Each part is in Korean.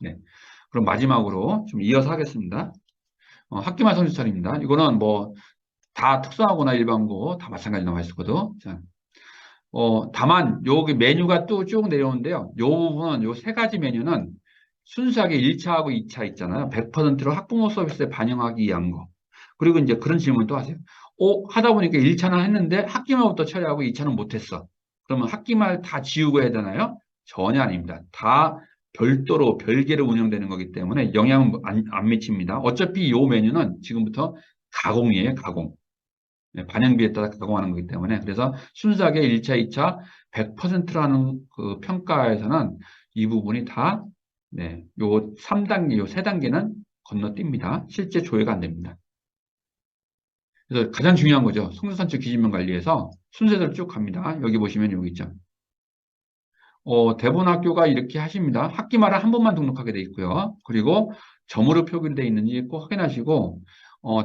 네. 그럼 마지막으로 좀 이어서 하겠습니다. 학기말 성적 처리입니다. 이거는 뭐 다 특성화고나 일반고 다 마찬가지 나와 있었거든. 자, 다만 여기 메뉴가 또 쭉 내려오는데요. 요 부분은 요 세 가지 메뉴는 순수하게 1차하고 2차 있잖아요. 100%로 학부모 서비스에 반영하기 위한 거. 그리고 이제 그런 질문도 하세요. 하다 보니까 1차는 했는데 학기말부터 처리하고 2차는 못했어. 그러면 학기말 다 지우고 해야 되나요? 전혀 아닙니다. 다 별도로 별개로 운영되는 거기 때문에 영향은 안 미칩니다. 어차피 요 메뉴는 지금부터 가공이에요, 가공. 네, 반영비에 따라 가공하는 거기 때문에 그래서 순수하게 1차, 2차 100%라는 그 평가에서는 이 부분이 다 네, 요 3단계, 요 3단계는 건너뜁니다. 실제 조회가 안 됩니다. 그래서 가장 중요한 거죠. 성수산출 기준명 관리에서 순서대로 쭉 갑니다. 여기 보시면 여기 있죠. 대부분 학교가 이렇게 하십니다. 학기말을 한 번만 등록하게 돼 있고요. 그리고 점으로 표기되어 있는지 꼭 확인하시고,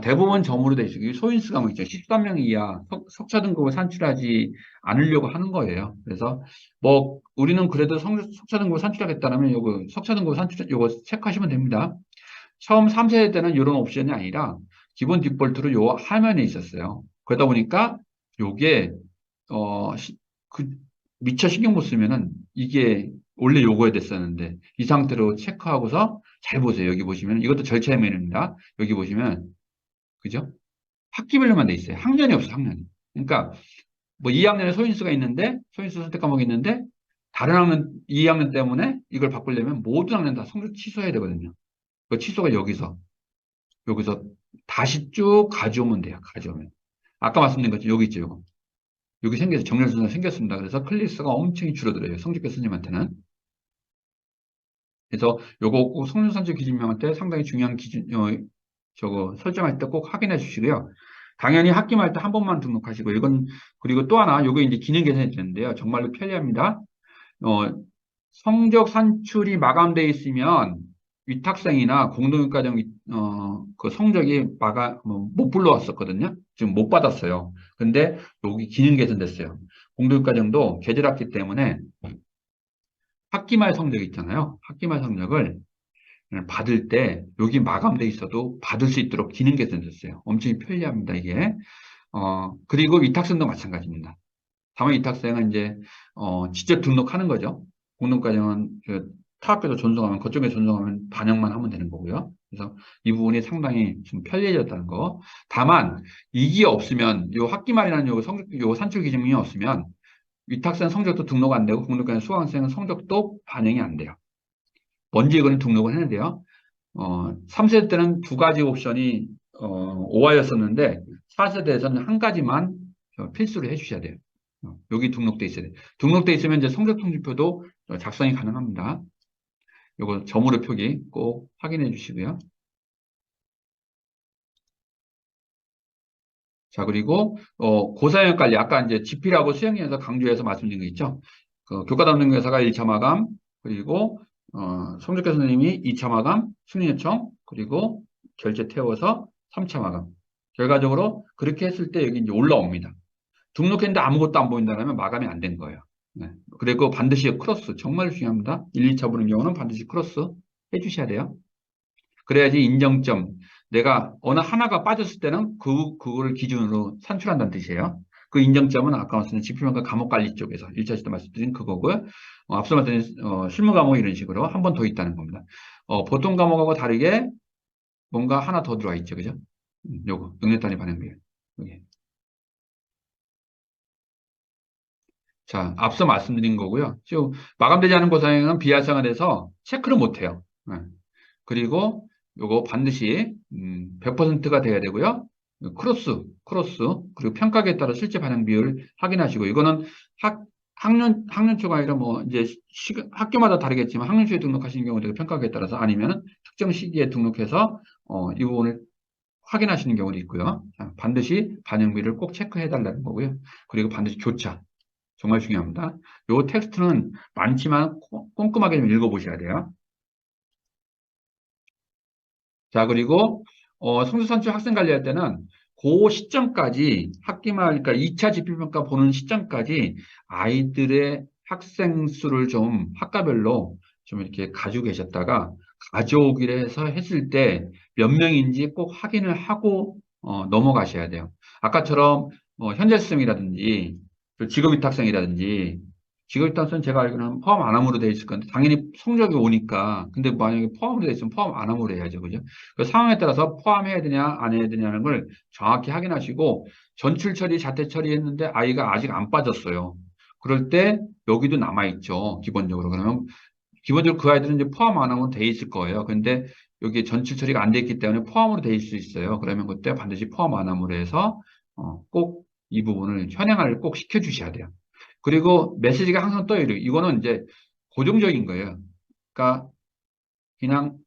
대부분 점으로 되어 있어요. 소인수 과목 있죠. 13명 이하 석차 등급을 산출하지 않으려고 하는 거예요. 그래서 뭐 우리는 그래도 석차 등급을 산출하겠다면 요거 석차 등급 산출 요거 체크하시면 됩니다. 처음 3세대 때는 이런 옵션이 아니라 기본 디폴트로 요 화면에 있었어요. 그러다 보니까 요게 그 미처 신경 못 쓰면은 이게 원래 요거에 됐었는데 이 상태로 체크하고서 잘 보세요. 여기 보시면 이것도 절차의 메뉴입니다. 여기 보시면 그죠? 학기별로만 돼 있어요. 학년이 없어, 학년이. 그러니까 뭐 2학년에 소인수가 있는데 소인수 선택 과목이 있는데 다른 학년 2학년 때문에 이걸 바꾸려면 모든 학년 다 성적 취소해야 되거든요. 그 취소가 여기서 다시 쭉 가져오면 돼요. 가져오면. 아까 말씀드린 것처럼 여기 있죠. 요거. 여기 생겨서 정렬 순서가 생겼습니다. 그래서 클릭수가 엄청 줄어들어요. 성적표 스님한테는. 그래서 요거 꼭 성능산출 기준명한테 상당히 중요한 기준, 저거 설정할 때 꼭 확인해 주시고요. 당연히 학기말 때 한 번만 등록하시고, 이건, 그리고 또 하나, 요거 이제 기능 개선이 되는데요. 정말로 편리합니다. 어, 성적 산출이 마감되어 있으면 위탁생이나 공동육과정 그 성적이 못 불러왔었거든요. 지금 못 받았어요. 근데 여기 기능 개선됐어요. 공동육과정도 계절학기 때문에 학기말 성적 있잖아요. 학기말 성적을 받을 때 여기 마감돼 있어도 받을 수 있도록 기능 개선됐어요. 엄청 편리합니다, 이게. 그리고 위탁생도 마찬가지입니다. 다만 위탁생은 이제, 직접 등록하는 거죠. 공동과정은 타 학교도 전송하면, 그쪽에 전송하면 반영만 하면 되는 거고요. 그래서 이 부분이 상당히 좀 편리해졌다는 거. 다만, 이게 없으면, 요 학기말이라는 요 산출 기준이 없으면, 위탁생 성적도 등록 안 되고, 공동과정 수강생은 성적도 반영이 안 돼요. 먼저 이거는 등록을 했는데요. 3세대 때는 두 가지 옵션이, 오화였었는데, 4세대에서는 한 가지만 필수로 해주셔야 돼요. 여기 등록돼 있어야 돼요. 등록돼 있으면 이제 성적 통지표도 작성이 가능합니다. 요거 점으로 표기 꼭 확인해 주시고요. 자, 그리고, 고사형 관리. 아까 이제 지필하고 수행에서 강조해서 말씀드린 거 있죠? 그 교과담당교사가 1차 마감, 그리고, 성적교 선생님이 2차 마감, 승인 요청, 그리고 결제 태워서 3차 마감. 결과적으로 그렇게 했을 때 여기 이제 올라옵니다. 등록했는데 아무것도 안 보인다면 마감이 안 된 거예요. 네. 그리고 반드시 크로스, 정말 중요합니다. 1, 2차 보는 경우는 반드시 크로스 해주셔야 돼요. 그래야지 인정점, 내가 어느 하나가 빠졌을 때는 그거를 기준으로 산출한다는 뜻이에요. 그 인정점은 아까 말씀드린 지표평가 과목관리 쪽에서 1차 시도 말씀드린 그거고요. 앞서 말씀드린 실무 과목 이런 식으로 한 번 더 있다는 겁니다. 보통 과목하고 다르게 뭔가 하나 더 들어와 있죠. 그죠? 요거, 능력단위 반영비율. 여기. 자, 앞서 말씀드린 거고요. 지금 마감되지 않은 고사행은 비활성화돼서 체크를 못 해요. 네. 그리고 요거 반드시 100%가 돼야 되고요. 크로스, 그리고 평가계에 따라 실제 반영 비율을 확인하시고, 이거는 학년초가 아니라 뭐, 이제, 학교마다 다르겠지만, 학년초에 등록하시는 경우도 평가계에 따라서 아니면 특정 시기에 등록해서, 이 부분을 확인하시는 경우도 있고요. 자, 반드시 반영비를 꼭 체크해 달라는 거고요. 그리고 반드시 교차. 정말 중요합니다. 요 텍스트는 많지만 꼼꼼하게 좀 읽어보셔야 돼요. 자, 그리고 성적산출 학생 관리할 때는 그 시점까지 학기말, 그러니까 2차 지필평가 보는 시점까지 아이들의 학생 수를 좀 학과별로 좀 이렇게 가지고 계셨다가 가져오기로 해서 했을 때 몇 명인지 꼭 확인을 하고 넘어가셔야 돼요. 아까처럼 현재성이라든지 직업위탁성이라든지 직업위탁성 제가 알기로는 포함 안 함으로 되어 있을 건데 당연히 성적이 오니까 근데 만약에 포함으로 되어 있으면 포함 안 함으로 해야죠. 그죠? 그 상황에 따라서 포함해야 되냐 안 해야 되냐는 걸 정확히 확인하시고 전출 처리, 자퇴 처리했는데 아이가 아직 안 빠졌어요. 그럴 때 여기도 남아있죠. 기본적으로. 그러면 기본적으로 그 아이들은 이제 포함 안 하면 돼 있을 거예요. 근데 여기 전출 처리가 안 돼 있기 때문에 포함으로 돼 있을 수 있어요. 그러면 그때 반드시 포함 안 함으로 해서 꼭 이 부분을 현행화를 꼭 시켜주셔야 돼요. 그리고 메시지가 항상 떠요. 이거는 이제 고정적인 거예요. 그러니까 그냥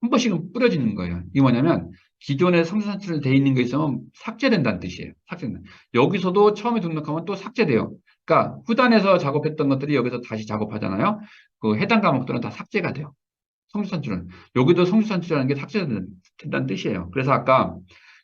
한 번씩은 뿌려지는 거예요. 이게 뭐냐면 기존에 상세산출 돼 있는 게 있으면 삭제된다는 뜻이에요. 삭제된다. 여기서도 처음에 등록하면 또 삭제돼요. 그러니까 후단에서 작업했던 것들이 여기서 다시 작업하잖아요. 그 해당 과목들은 다 삭제가 돼요. 성주산출은. 여기도 성주산출이라는 게 삭제된다는 뜻이에요. 그래서 아까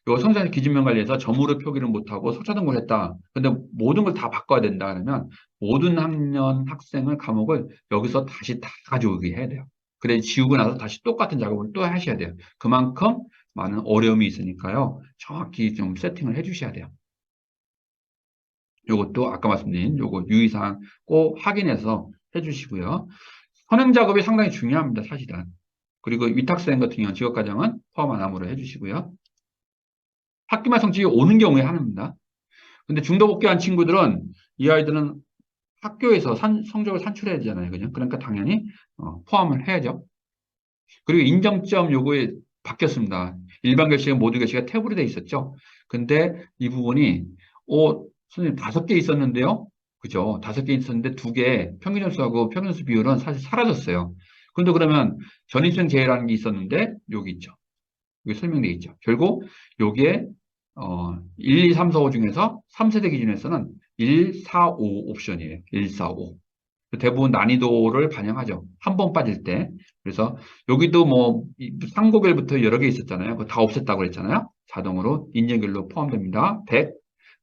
요 성주산출 기준명 관리에서 점으로 표기를 못하고 소차 등록을 했다. 근데 모든 걸 다 바꿔야 된다 그러면 모든 학년 학생을 과목을 여기서 다시 다 가져오게 해야 돼요. 그래 지우고 나서 다시 똑같은 작업을 또 하셔야 돼요. 그만큼 많은 어려움이 있으니까요. 정확히 좀 세팅을 해 주셔야 돼요. 요것도 아까 말씀드린 요거 유의사항 꼭 확인해서 해 주시고요. 선행 작업이 상당히 중요합니다. 사실은. 그리고 위탁생 같은 경우는 직업과정은 포함 안 함으로 해주시고요. 학기말 성적이 오는 경우에 하나입니다. 근데 중도 복귀한 친구들은 이 아이들은 학교에서 성적을 산출해야 되잖아요. 그냥 그러니까 당연히 포함을 해야죠. 그리고 인정점 요거에 바뀌었습니다. 일반 결시가 모두 결시가 탭으로 돼 있었죠. 근데 이 부분이 선생님 5개 있었는데요. 그죠? 5개 있었는데 2개 평균 점수하고 평균 점수 비율은 사실 사라졌어요. 근데 그러면 전입생 제외라는 게 있었는데 여기 있죠. 여기 설명되어 있죠. 결국 요게 1, 2, 3, 4, 5 중에서 3세대 기준에서는 1, 4, 5 옵션이에요. 1, 4, 5. 대부분 난이도를 반영하죠. 한 번 빠질 때. 그래서 여기도 뭐 상고별부터 여러 개 있었잖아요. 그거 다 없앴다고 그랬잖아요. 자동으로 인정결로 포함됩니다. 100.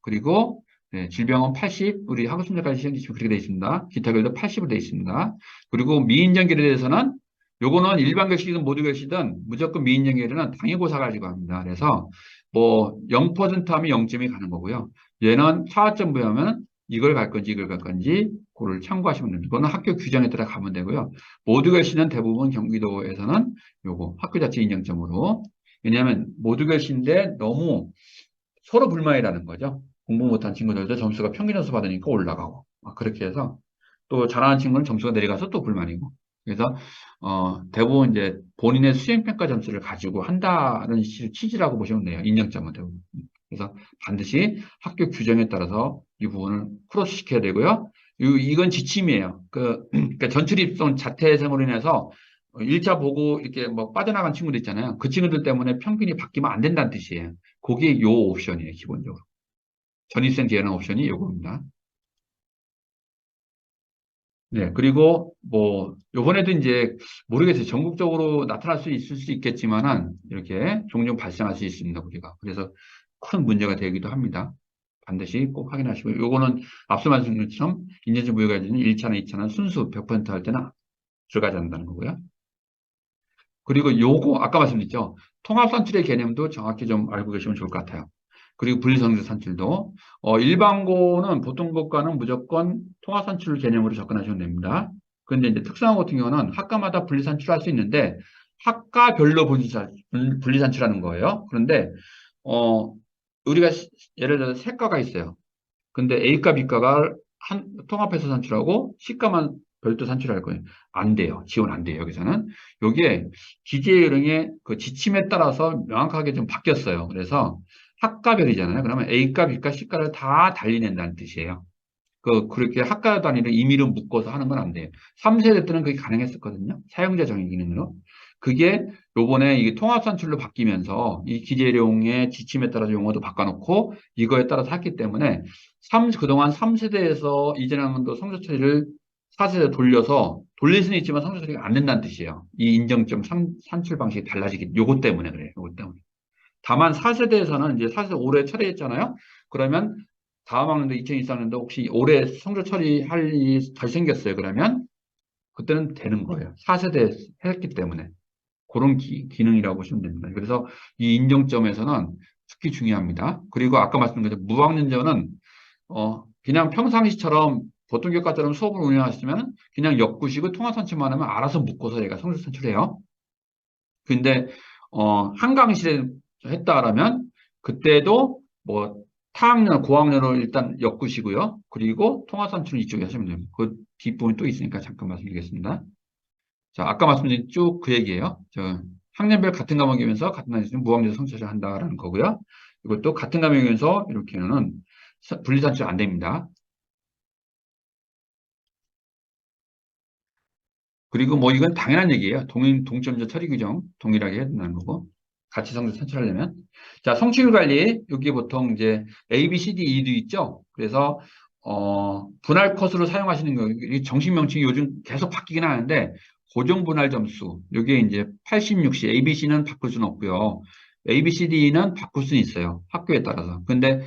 그리고 질병은 80. 우리 학업성적까지 시험 지침 그렇게 되어 있습니다. 기타결도 80으로 되어 있습니다. 그리고 미인정결에 대해서는 요거는 일반 결시든 모두 결시든 무조건 미인정결에는 당일고사 가지고 합니다. 그래서 뭐 0% 하면 0점이 가는 거고요. 얘는 차화점 부여하면 이걸 갈 건지 이걸 갈 건지 그걸 참고하시면 됩니다. 이거는 학교 규정에 따라 가면 되고요. 모두 결시는 대부분 경기도에서는 요거 학교 자체 인정점으로 왜냐하면 모두 결시인데 너무 서로 불만이라는 거죠. 공부 못한 친구들도 점수가 평균 점수 받으니까 올라가고 그렇게 해서 또 잘하는 친구는 점수가 내려가서 또 불만이고 그래서 대부분 이제 본인의 수행평가 점수를 가지고 한다는 취지라고 보시면 돼요. 인정점은 대부분. 그래서 반드시 학교 규정에 따라서 이 부분을 크로스 시켜야 되고요. 이건 지침이에요. 그러니까 전출 입성 자퇴생으로 인해서 1차 보고 이렇게 뭐 빠져나간 친구들 있잖아요. 그 친구들 때문에 평균이 바뀌면 안 된다는 뜻이에요. 그게 요 옵션이에요, 기본적으로. 전입생 제한 옵션이 요겁니다. 네, 그리고 뭐 요번에도 이제 모르겠어요. 전국적으로 나타날 수 있을 수 있겠지만은 이렇게 종종 발생할 수 있습니다, 우리가. 그래서 큰 문제가 되기도 합니다. 반드시 꼭 확인하시고 요거는 앞서 말씀드린 것처럼 인증증 부여가 되는 1차나 2차는 순수 100%할 때는 들어가지 않는다는 거고요. 그리고 요거 아까 말씀드렸죠. 통합 산출의 개념도 정확히 좀 알고 계시면 좋을 것 같아요. 그리고 분리성질 산출도 일반고는 보통 고과는 무조건 통합 산출 개념으로 접근하시면 됩니다. 그런데 이제 특성화 같은 경우는 학과마다 분리 산출할 수 있는데 학과별로 분리 산출하는 거예요. 그런데 우리가 예를 들어서 세 과가 있어요. 근데 A과, B과가 통합해서 산출하고 C과만 별도 산출할 거예요. 안 돼요. 지원 안 돼요. 여기서는. 요게 기재요령의 그 지침에 따라서 명확하게 좀 바뀌었어요. 그래서 학과별이잖아요. 그러면 A과, B과, C과를 다 달리낸다는 뜻이에요. 그렇게 학과 단위로 임의로 묶어서 하는 건 안 돼요. 3세대 때는 그게 가능했었거든요. 사용자 정의 기능으로. 그게 요번에 이게 통합 산출로 바뀌면서 이 기재령의 지침에 따라서 용어도 바꿔놓고 이거에 따라서 했기 때문에 그동안 3세대에서 이전하는 도 성적 처리를 4세대 돌려서 돌릴 수는 있지만 성적 처리가 안 된다는 뜻이에요. 이 인정점 산출 방식이 달라지기, 요것 때문에 그래요. 요것 때문에. 다만 4세대에서는 이제 4세대 올해 처리했잖아요. 그러면 다음 학년도 2024년도 혹시 올해 성적 처리할 일이 잘 생겼어요. 그러면 그때는 되는 거예요. 4세대 했기 때문에. 그런 기능이라고 보시면 됩니다. 그래서 이 인정점에서는 특히 중요합니다. 그리고 아까 말씀드린 것처럼 무학년자는 그냥 평상시처럼 보통 교과처럼 수업을 운영하시면 그냥 엮으시고 통화 선출만 하면 알아서 묶어서 얘가 성적 선출해요. 근데 한강실에 했다라면 그때도 뭐 타학년, 고학년으로 일단 엮으시고요. 그리고 통화 선출은 이쪽에 하시면 됩니다. 그 뒷부분이 또 있으니까 잠깐 말씀드리겠습니다. 자, 아까 말씀드린 쭉 그 얘기예요. 학년별 같은 과목이면서 같은 단위에서 무학년 성취를 한다라는 거고요. 이것도 같은 과목이면서 이렇게는 분리산출 안 됩니다. 그리고 뭐 이건 당연한 얘기예요. 동점자 처리 규정 동일하게 해야 된다는 거고. 같이 성적 산출하려면. 자, 성취율 관리. 여기 보통 이제 A, B, C, D, E도 있죠. 그래서, 분할 컷으로 사용하시는 거, 이 정식 명칭이 요즘 계속 바뀌긴 하는데, 고정 분할 점수. 여기에 이제 80, 60, A, B, C는 바꿀 수는 없고요. A, B, C, D는 바꿀 수는 있어요. 학교에 따라서. 근데,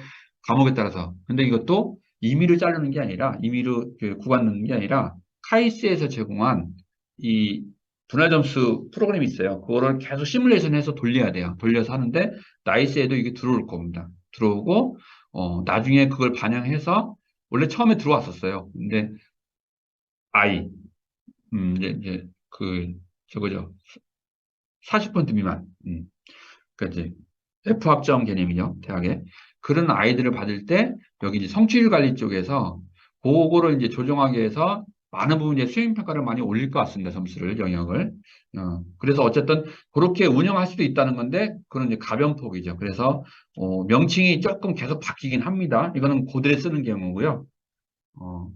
과목에 따라서. 근데 이것도 임의로 자르는 게 아니라, 임의로 구간 넣는 게 아니라, 카이스에서 제공한 이 분할 점수 프로그램이 있어요. 그거를 계속 시뮬레이션 해서 돌려야 돼요. 돌려서 하는데 나이스에도 이게 들어올 겁니다. 들어오고 나중에 그걸 반영해서 원래 처음에 들어왔었어요. 근데 I 이제 그 저거죠. 40% 미만. 그러니까 이제 F 합정 개념이죠. 대학에. 그런 아이들을 받을 때 여기 이제 성취율 관리 쪽에서 그거를 이제 조정하기 위해서 많은 부분 이제 수행 평가를 많이 올릴 것 같습니다. 점수를 영역을. 그래서 어쨌든 그렇게 운영할 수도 있다는 건데 그런 이제 가변폭이죠. 그래서 명칭이 조금 계속 바뀌긴 합니다. 이거는 고들에 쓰는 경우고요.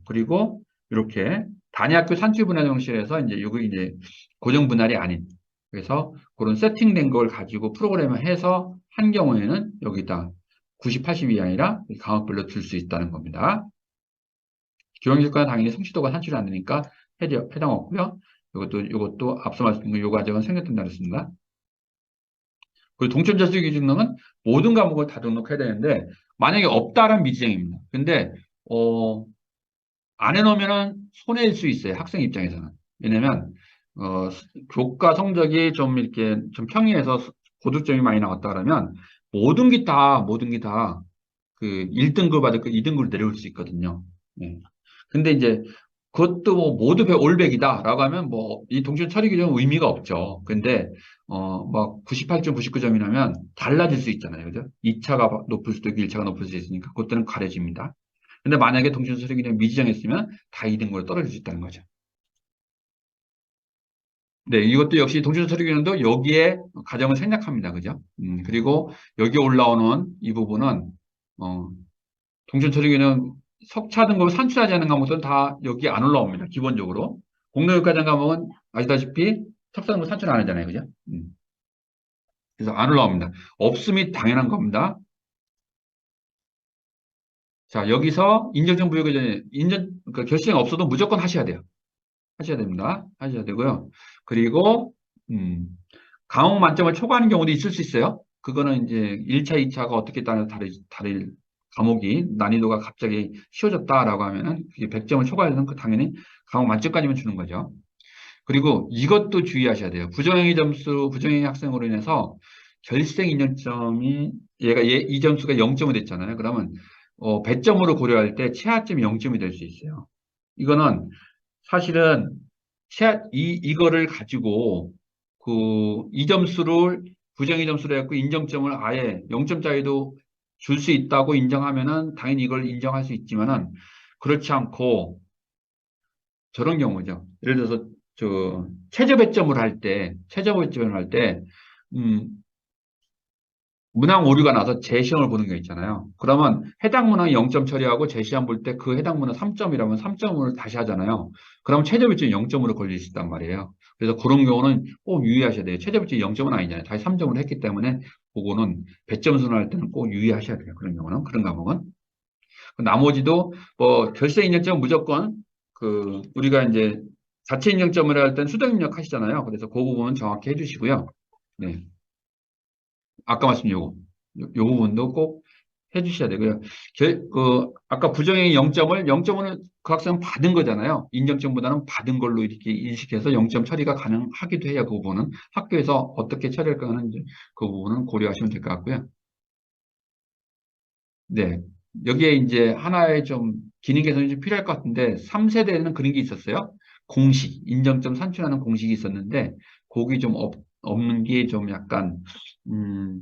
그리고 이렇게 단위학교 산출분할 정시에서 이제 이거 이제 고정 분할이 아닌 그래서 그런 세팅된 걸 가지고 프로그램을 해서 한 경우에는 여기다 90, 80이 아니라 과목별로 줄 수 있다는 겁니다. 교양실과는 당연히 성취도가 산출이 안 되니까 해당 없고요. 이것도 앞서 말씀드린 요 과정은 생략된다 그랬습니다. 그리고 동점자수 기준능은 모든 과목을 다 등록해야 되는데 만약에 없다란 미지정입니다. 근데 안 해놓으면은 손해일 수 있어요. 학생 입장에서는. 왜냐면, 교과 성적이 좀 이렇게 좀 평이해서 고득점이 많이 나왔다 그러면 모든 게 다 그 1등급 받을 거 2등급으로 내려올 수 있거든요. 네. 근데 이제 그것도 뭐 모두 올백이다라고 하면 뭐 이 동시에 처리 규정은 의미가 없죠. 근데 막 98점, 99점이라면 달라질 수 있잖아요. 그죠? 2차가 높을 수도 있고 1차가 높을 수 있으니까 그때는 가려집니다. 근데 만약에 동시에 처리 규정이 미지정했으면 다 2등급으로 떨어질 수 있다는 거죠. 네, 이것도 역시 동시에 처리 규정도 여기에 가정을 생략합니다. 그죠? 그리고 여기 올라오는 이 부분은 어, 동시에 처리 규정 석차 등급을 산출하지 않은 과목들은 다 여기 안 올라옵니다. 기본적으로. 공로교과정 과목은 아시다시피 석사 등급 산출 안 하잖아요. 그죠? 그래서 안 올라옵니다. 없음이 당연한 겁니다. 자, 여기서 인정정 부여가 전에 그러니까 결실이 없어도 무조건 하셔야 돼요. 하셔야 됩니다. 하셔야 되고요. 그리고 과목 만점을 초과하는 경우도 있을 수 있어요. 그거는 이제 1차, 2차가 어떻게 따라 다를 과목이 난이도가 갑자기 쉬워졌다라고 하면은 100점을 초과해서는 그 당연히 과목 만점까지만 주는 거죠. 그리고 이것도 주의하셔야 돼요. 부정행위 학생으로 인해서 결색 인정점이 이 점수가 0점이 됐잖아요. 그러면 배점으로 고려할 때 최하점이 0점이 될 수 있어요. 이거는 사실은 이거를 가지고 이 점수를 부정의 점수로 해갖고 인정점을 아예 0점짜리도 줄 수 있다고 인정하면은 당연히 이걸 인정할 수 있지만은 그렇지 않고 저런 경우죠. 예를 들어서 최저 배점을 할 때, 음, 문항 오류가 나서 재시험을 보는 게 있잖아요. 그러면 해당 문항 0점 처리하고 재시험 볼 때 그 해당 문항 3점이라면 3점을 다시 하잖아요. 그럼 최저 배점이 0점으로 걸릴 수 있단 말이에요. 그래서 그런 경우는 꼭 유의하셔야 돼요. 최저 배점이 0점은 아니잖아요. 다시 3점을 했기 때문에 그거는 배점 순환할 때는 꼭 유의하셔야 돼요. 그런 경우는, 그런 과목은. 나머지도 뭐 결세 인정점은 무조건 우리가 이제 자체 인정점을 할 때는 수동 입력 하시잖아요. 그래서 그 부분은 정확히 해주시고요. 네. 아까 말씀 요 부분도 꼭 해주셔야 되고요. 아까 부정행위 0점은 그 학생은 받은 거잖아요. 인정점보다는 받은 걸로 이렇게 인식해서 0점 처리가 가능하기도 해요. 그 부분은 학교에서 어떻게 처리할까 하는 이제 그 부분은 고려하시면 될 것 같고요. 네. 여기에 이제 하나의 좀 기능 개선이 좀 필요할 것 같은데 3세대에는 그런 게 있었어요. 공식, 인정점 산출하는 공식이 있었는데 그게 좀 없는 게 좀 약간 음,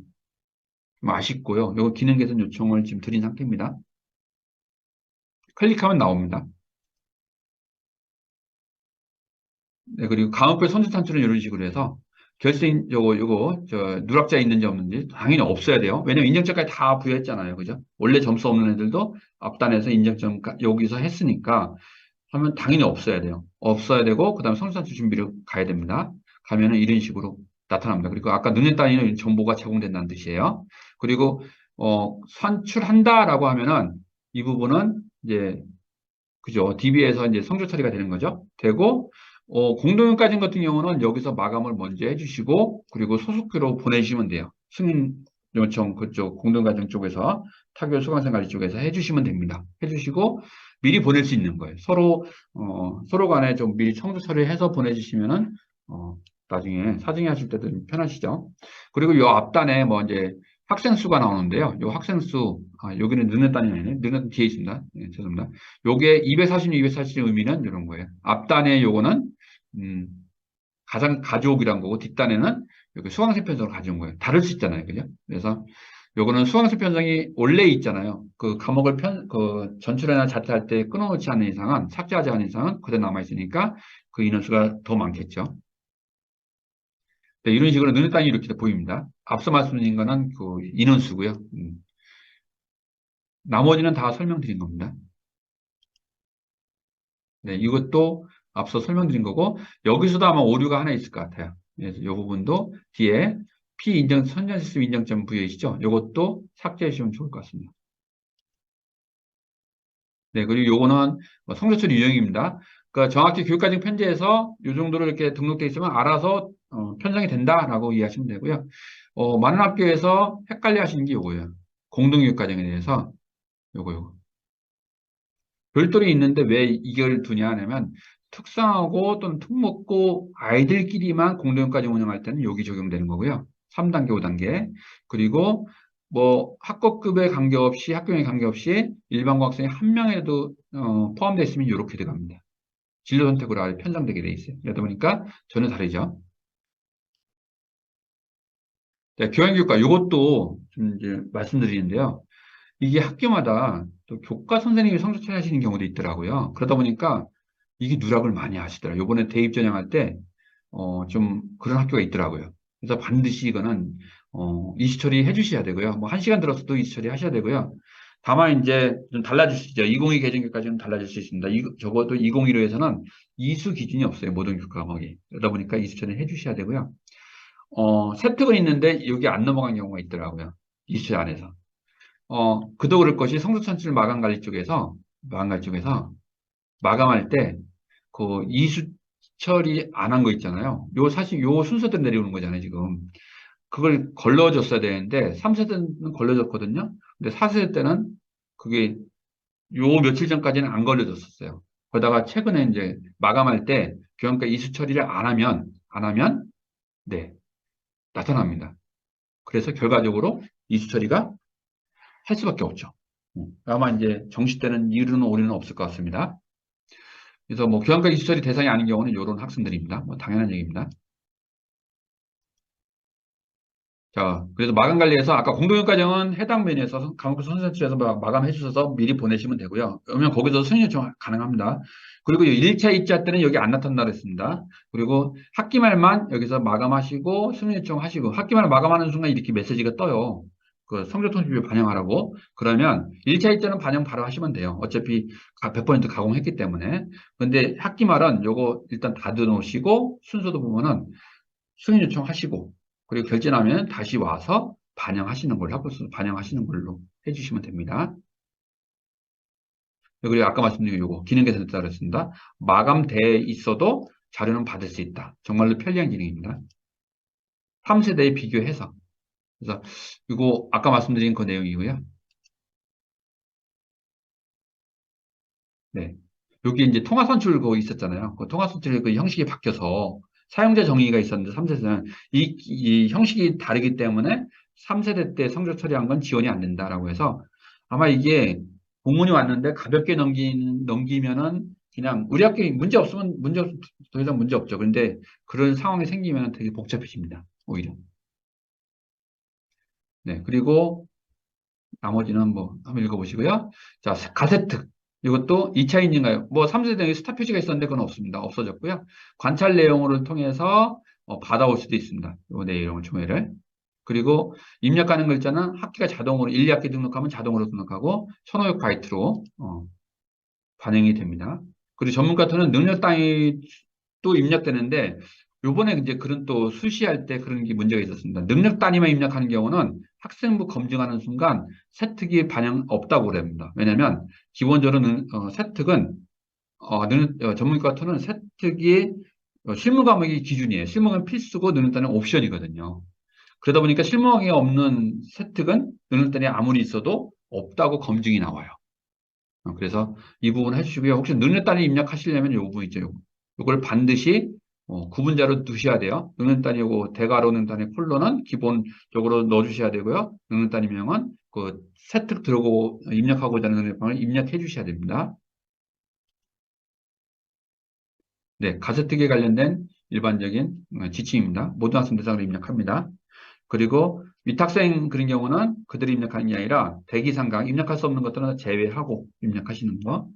좀 아쉽고요. 요거 기능 개선 요청을 지금 드린 상태입니다. 클릭하면 나옵니다. 네, 그리고 가음표 선수 산출은 이런 식으로 해서 누락자 있는지 없는지 당연히 없어야 돼요. 왜냐면 인정점까지 다 부여했잖아요. 그죠? 원래 점수 없는 애들도 앞단에서 인정점 여기서 했으니까 하면 당연히 없어야 돼요. 없어야 되고 그다음에 선수 산출 준비를 가야 됩니다. 가면은 이런 식으로 나타납니다. 그리고 아까 눈에 따이는 정보가 제공된다는 뜻이에요. 그리고 산출한다라고 하면은 이 부분은 이제 그죠? DB에서 이제 성조 처리가 되는 거죠. 되고, 공동요과정 같은 경우는 여기서 마감을 먼저 해주시고, 그리고 소속교로 보내주시면 돼요. 승인 요청 그쪽 공동과정 쪽에서 타교 수강생관리 쪽에서 해주시면 됩니다. 해주시고, 미리 보낼 수 있는 거예요. 서로 간에 좀 미리 청조 처리해서 보내주시면은, 나중에 사정이 하실 때도 좀 편하시죠. 그리고 요 앞단에 뭐 이제 학생 수가 나오는데요. 요 학생 수, 여기는 눈에 따니 아니네. 눈에 뒤에 있습니다. 네, 죄송합니다. 요게 240, 240의 의미는 이런 거예요. 앞단에 요거는, 음, 가족이란 거고, 뒷단에는 여기 수강생 편성을 가져온 거예요. 다를 수 있잖아요. 그죠? 그래서 요거는 수강생 편성이 원래 있잖아요. 그 과목을 전출이나 자퇴할 때 끊어놓지 않는 이상은, 삭제하지 않는 이상은 그대로 남아있으니까 그 인원수가 더 많겠죠. 네, 이런 식으로 눈에 따니 이렇게 보입니다. 앞서 말씀드린 거는 그 인원수고요. 나머지는 다 설명드린 겁니다. 네, 이것도 앞서 설명드린 거고, 여기서도 아마 오류가 하나 있을 것 같아요. 그래서 이 부분도 뒤에 피인정, 선정시스템 인정점 부여이시죠? 이것도 삭제해 주시면 좋을 것 같습니다. 네, 그리고 요거는 성적처리 유형입니다. 그러니까 정확히 교육과정 편지에서 이 정도로 이렇게 등록돼 있으면 알아서 편성이 된다라고 이해하시면 되고요. 많은 학교에서 헷갈려 하시는 게 요거예요. 공동교육과정에 대해서 요거. 별도로 있는데 왜 이걸 두냐 하면 특성하고 또는 특목고 아이들끼리만 공동까지 운영할 때는 여기 적용되는 거고요. 3단계, 5단계. 그리고 뭐 학급에 관계없이 학교에 관계없이 일반고 학생이 한 명에도 포함되어 있으면 이렇게 들어갑니다. 진로 선택으로 아예 편성되게 돼 있어요. 그러다 보니까 전혀 다르죠. 네, 교양교육과 이것도 좀 이제 말씀드리는데요. 이게 학교마다 또 교과 선생님이 성적차이 하시는 경우도 있더라고요. 그러다 보니까 이게 누락을 많이 하시더라고요. 요번에 대입 전형할 때, 좀 그런 학교가 있더라고요. 그래서 반드시 이거는, 이시 처리 해주셔야 되고요. 뭐, 한 시간 들어서도 이시 처리 하셔야 되고요. 다만 이제 좀 달라질 수 있죠. 2022 개정교까지는 달라질 수 있습니다. 적어도 2015에서는 이수 기준이 없어요. 모든 교과 과목이. 그러다 보니까 이수 처리 해주셔야 되고요. 세특은 있는데 여기 안 넘어간 경우가 있더라고요. 이수 처리 안에서. 그도 그럴 것이 성적천출 마감관리 쪽에서 마감할 때, 그 이수 처리 안 한 거 있잖아요. 사실 요 순서대로 내려오는 거잖아요, 지금. 그걸 걸러줬어야 되는데, 3세대는 걸러졌거든요. 근데 4세대 때는 그게 요 며칠 전까지는 안 걸려졌었어요. 그러다가 최근에 이제 마감할 때 교양과 이수 처리를 안 하면, 네, 나타납니다. 그래서 결과적으로 이수 처리가 할 수밖에 없죠. 아마 이제 정시 때는 이르는 오류는 없을 것 같습니다. 그래서 뭐 교환과 이수처리 대상이 아닌 경우는 이런 학생들입니다. 뭐 당연한 얘기입니다. 자, 그래서 마감 관리에서 아까 공동요과정은 해당 메뉴에서 강북 선생님실에서 마감해 주셔서 미리 보내시면 되고요. 그러면 거기서 승인 요청 가능합니다. 그리고 1차, 2차 때는 여기 안 나타난다 그랬습니다. 그리고 학기 말만 여기서 마감하시고 승인 요청하시고 학기 말 마감하는 순간 이렇게 메시지가 떠요. 그 성적통지표 반영하라고. 그러면 1차, 2차는 반영 바로 하시면 돼요. 어차피 100% 가공했기 때문에. 근데 학기 말은 요거 일단 닫아 놓으시고 순서도 보면은 승인 요청하시고 그리고 결제하면 다시 와서 반영하시는 걸로 학부서 반영하시는 걸로 해주시면 됩니다. 그리고 아까 말씀드린 요거 기능 개선됐다 그랬습니다. 마감돼 있어도 자료는 받을 수 있다. 정말로 편리한 기능입니다. 3세대에 비교해서 그래서 이거 아까 말씀드린 그 내용이고요. 네. 여기 이제 통화 선출 그거 있었잖아요. 그 통화 선출 그 형식이 바뀌어서 사용자 정의가 있었는데 3세대는 이 형식이 다르기 때문에 3세대 때 성적 처리한 건 지원이 안 된다라고 해서 아마 이게 공문이 왔는데 가볍게 넘기면은 그냥 우리 학교 문제 없으면 더 이상 문제 없죠. 그런데 그런 상황이 생기면 되게 복잡해집니다. 오히려. 네. 그리고 나머지는 뭐 한번 읽어보시고요. 자, 가세특. 이것도 2차 인증가요. 뭐 3세대에 스타 표시가 있었는데 그건 없습니다. 없어졌고요. 관찰 내용을 통해서 받아올 수도 있습니다. 이 내용을 조회를. 그리고 입력하는 글자는 학기가 자동으로 1, 2학기 등록하면 자동으로 등록하고 1500 바이트로 반영이 됩니다. 그리고 전문가 토는 능력 단위 또 입력되는데 요번에 이제 그런 또 수시할 때 그런 게 문제가 있었습니다. 능력 단위만 입력하는 경우는 학생부 검증하는 순간 세특이 반영 없다고 그럽니다. 왜냐하면 기본적으로는 세특은 전문가 토는 세특이 실무 과목이 기준이에요. 실무 과목 필수고 능력 단위는 옵션이거든요. 그러다 보니까 실무 과목이 없는 세특은 능력 단위 아무리 있어도 없다고 검증이 나와요. 그래서 이 부분 해주시고요. 혹시 능력 단위 입력하시려면 요 부분 있죠. 요걸 반드시 구분자로 두셔야 돼요. 능력 단위고 대괄호 능력 단위 콜론은 기본적으로 넣어주셔야 되고요. 능력 단위명은 그 세특 들어오고 입력하고자 하는 능력방을 입력해 주셔야 됩니다. 네, 가세특에 관련된 일반적인 지침입니다. 모든 학생 대상으로 입력합니다. 그리고 위탁생 그런 경우는 그들이 입력하는 게 아니라 대기상각 입력할 수 없는 것들은 제외하고 입력하시는 거.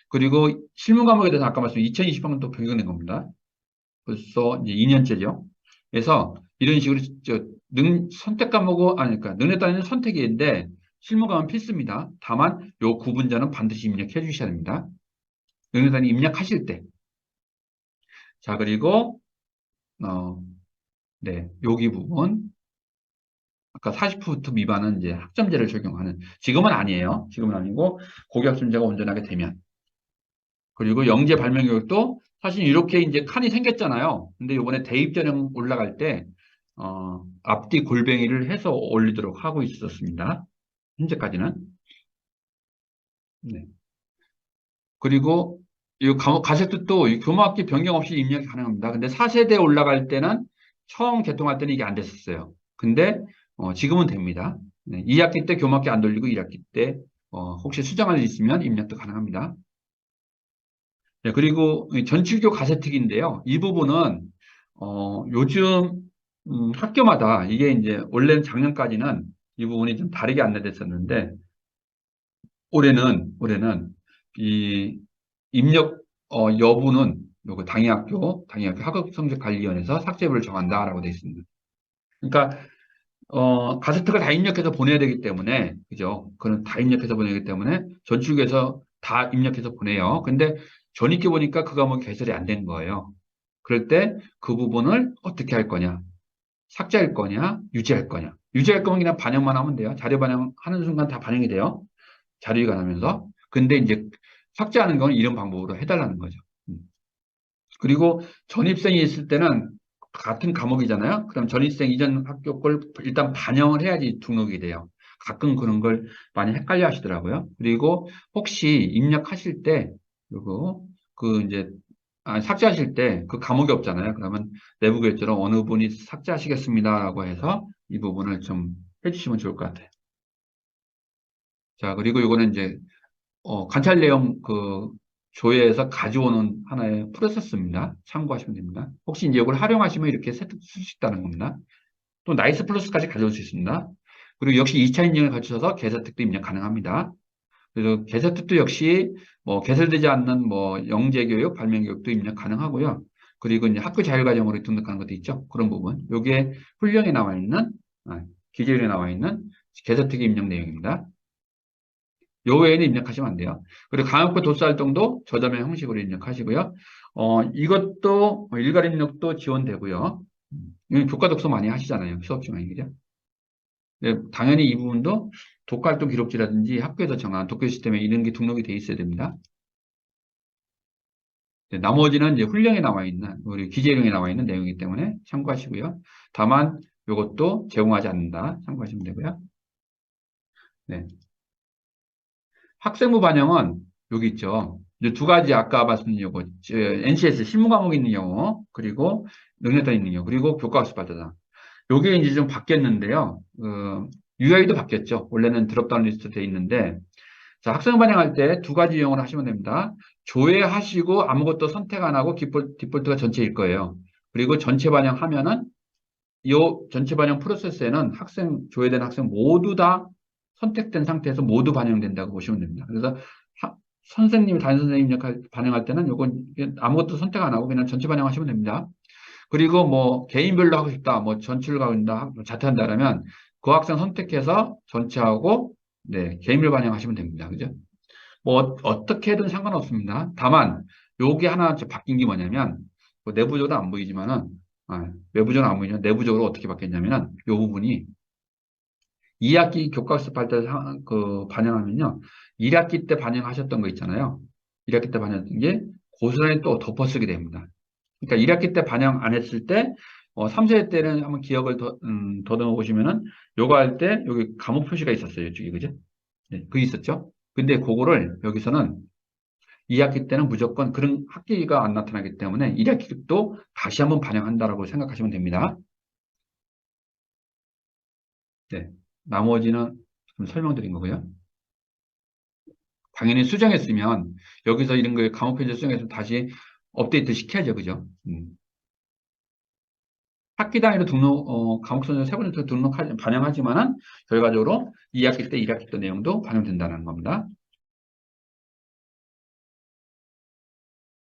그리고 실무 과목에 대해서 아까 말씀 2020학년도 변경된 겁니다. 벌써 이제 2년째죠. 그래서 이런 식으로 선택 과목은 아니 그러니까 능력 단위는 선택인데 실무 과목은 필수입니다. 다만 요 구분자는 반드시 입력해 주셔야 됩니다. 능력 단위 입력하실 때. 자, 그리고 어, 네, 여기 부분 아까 40% 미만은 이제 학점제를 적용하는 지금은 아니에요. 지금은 아니고 고교학점제가 온전하게 되면 그리고 영재 발명 교육도 사실 이렇게 이제 칸이 생겼잖아요. 근데 이번에 대입 전형 올라갈 때 앞뒤 골뱅이를 해서 올리도록 하고 있었습니다. 현재까지는. 네. 그리고 이 가세도 또 교무학기 변경 없이 입력이 가능합니다. 근데 4세대 올라갈 때는 처음 개통할 때는 이게 안 됐었어요. 근데 지금은 됩니다. 네. 2학기 때 교무학기 안 돌리고 1학기 때 혹시 수정할 일 있으면 입력도 가능합니다. 네, 그리고 이 전출교 가세특인데요. 이 부분은 요즘 학교마다 이게 이제 원래는 작년까지는 이 부분이 좀 다르게 안내됐었는데 올해는 이 입력 여부는 요거 당의학교 학업성적관리위원회에서 삭제부를 정한다라고 되어 있습니다. 그러니까 가세특을 다 입력해서 보내야 되기 때문에 그죠? 그는 다 입력해서 보내기 때문에 전출교에서 다 입력해서 보내요. 근데 전입기 보니까 그 과목이 개설이 안 된 거예요. 그럴 때 그 부분을 어떻게 할 거냐? 삭제할 거냐? 유지할 거냐? 유지할 거면 그냥 반영만 하면 돼요. 자료 반영하는 순간 다 반영이 돼요. 자료 이관하면서. 근데 이제 삭제하는 건 이런 방법으로 해달라는 거죠. 음. 그리고 전입생이 있을 때는 같은 과목이잖아요. 그럼 전입생 이전 학교 걸 일단 반영을 해야지 등록이 돼요. 가끔 그런 걸 많이 헷갈려 하시더라고요. 그리고 혹시 입력하실 때, 그리고 그 이제, 삭제하실 때 그 과목이 없잖아요. 그러면 내부 결제로 어느 분이 삭제하시겠습니다라고 해서 이 부분을 좀 해주시면 좋을 것 같아요. 자, 그리고 이거는 이제 관찰 내용 그 조회에서 가져오는 하나의 프로세스입니다. 참고하시면 됩니다. 혹시 이제 이걸 활용하시면 이렇게 세트 쓸 수 있다는 겁니다. 또 나이스 플러스까지 가져올 수 있습니다. 그리고 역시 2차 인증을 갖추셔서 개설특도 입력 가능합니다. 그래서 개설특도 역시 뭐 개설되지 않는 뭐 영재교육, 발명교육도 입력 가능하고요. 그리고 이제 학교 자율과정으로 등록하는 것도 있죠. 그런 부분. 요게 훈령에 나와 있는, 기재율에 나와 있는 개설특위 입력 내용입니다. 요 외에는 입력하시면 안 돼요. 그리고 강학과 도서활동도 저자명 형식으로 입력하시고요. 이것도 일괄 입력도 지원되고요. 교과 독서 많이 하시잖아요. 수업 중에 그죠? 네, 당연히 이 부분도 독활동 기록지라든지 학교에서 정한 독교 시스템에 이런 게 등록이 돼 있어야 됩니다. 네, 나머지는 이제 훈령에 나와 있는 우리 기재령에 나와 있는 내용이기 때문에 참고하시고요. 다만 이것도 제공하지 않는다. 참고하시면 되고요. 네. 학생부 반영은 여기 있죠. 이제 두 가지 아까 말씀드린 요거, NCS 실무 과목 있는 경우, 그리고 능력자 있는 경우, 그리고 교과학습 발달단. 요게 이제 좀 바뀌었는데요. UI도 바뀌었죠. 원래는 드롭다운 리스트 돼 있는데, 자, 학생 반영할 때 두 가지 이용을 하시면 됩니다. 조회하시고 아무것도 선택 안 하고 디폴트가 전체일 거예요. 그리고 전체 반영하면은 이 전체 반영 프로세스에는 조회된 학생 모두 다 선택된 상태에서 모두 반영된다고 보시면 됩니다. 그래서 선생님이 담임 선생님 역할 반영할 때는 요건 아무것도 선택 안 하고 그냥 전체 반영하시면 됩니다. 그리고 뭐 개인별로 하고 싶다, 뭐 전체를 가고 있다, 자퇴한다 그러면 그 학생 선택해서 전체하고 네, 개인별 반영하시면 됩니다. 그죠? 뭐 어떻게든 상관없습니다. 다만 요게 하나 바뀐 게 뭐냐면 뭐 내부적으로 안 보이지만은 외부적으로 안 보이지만 내부적으로 어떻게 바뀌었냐면은 요 부분이 2학기 교과서 발달 반영하면요. 1학기 때 반영하셨던 거 있잖아요. 1학기 때 반영했던 게 고스란히 또 덮어쓰게 됩니다. 그러니까 1학기 때 반영 안 했을 때 3세대 때는 한번 기억을 더듬어 보시면은 요거 할 때 여기 과목 표시가 있었어요. 이쪽에 그죠? 네, 그게 있었죠. 근데 그거를 여기서는 2학기 때는 무조건 그런 학기가 안 나타나기 때문에 1학기도 다시 한번 반영한다라고 생각하시면 됩니다. 네. 나머지는 좀 설명드린 거고요. 당연히 수정했으면 여기서 이런 거에 과목 표시 수정해서 다시 업데이트 시켜야죠. 그죠? 학기 단위로 과목 선생 세 번째 반영하지만은 결과적으로 2학기 때 1학기 때 내용도 반영된다는 겁니다.